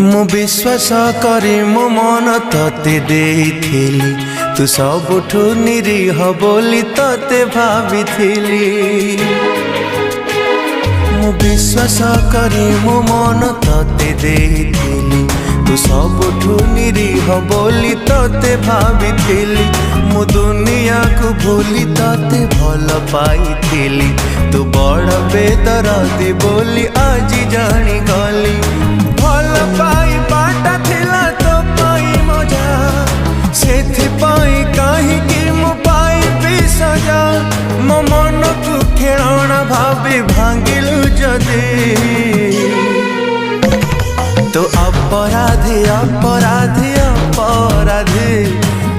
मु विश्वास करी मो मन तते देइथिली तू सबुठु निरीह बोली तते भाविथिली। मु विश्वास करी मो मन तते देइथिली तू सबुठु निरीह बोली तते भाविथिली। मु दुनिया को भूली तते भल पाइथिली तू बड़ बेदरदी बोली आज जानी गली। भल पाई बाटा थिला तो पाई मजा सेथि पाई काहीकि मु पाई भी सजा। मो मन को खेलना भाभी भांगिलु जदी तो अपराधी अपराधी अपराधी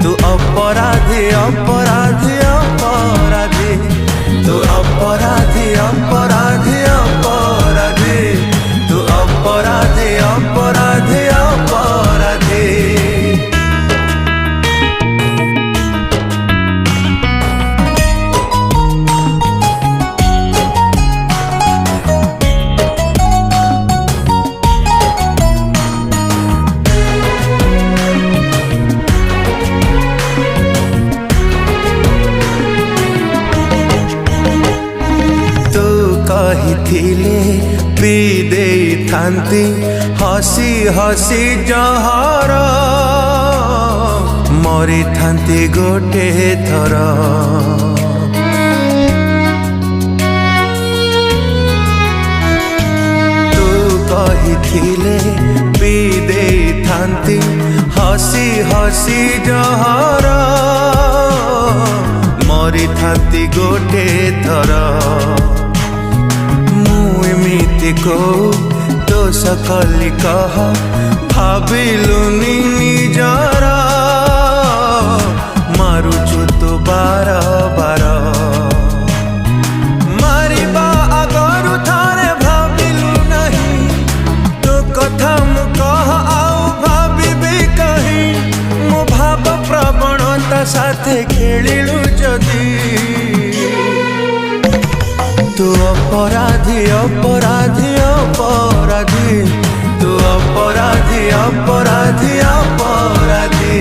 तू अपराधी अपराधी अपराधी तू अपराधी अपराधी अपराधी तू अपराधी अपराधी अपराधी। कहिथिले पी दे थांती हसी हसी जहर मरी थांती गोटे थर। तू कहिथिले पी दे थांती हसी हसी जहर मरी थांती गोटे थर। एमिति को तो सकली कह भाविलुनी निजरा मारुचु तो बार बार मारिबा आगरु थारे भाविलु नहीं तो कथा मु कह आउ भाविबी कहीं। मो भाव प्रवणता साथे खेलिलु जदी तू अपराधी अपराधी अपराधी तू अपराधी अपराधी अपराधी।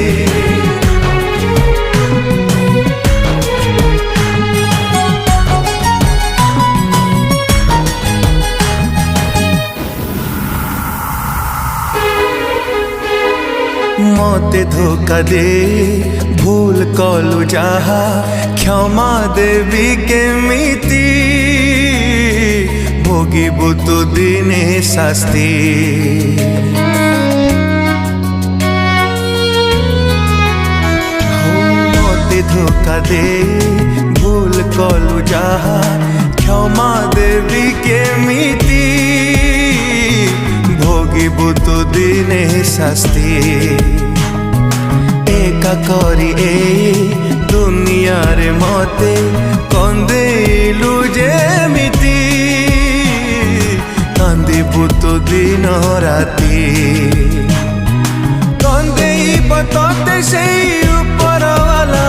मते धोखा दे भूल कलु जहा क्षमा देवी केमिति भोगिबु तु दिने शास्ति। मते धोखा दे भूल कलु जहा क्षमा देवी केमिति भोगिबु तु दिने शास्ति। एका करी ए दुनिया रे मते कंदेलु जेमिति कांदिबु तो दिन राति कंदेइब तते सेई ऊपर वाला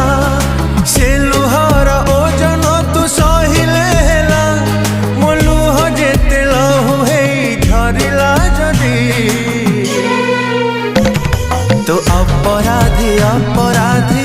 से लुहार ओजन तू सहिले हेला। मो लुह जेते लहु हेई झरिला जदी तो अपराधी अपराधी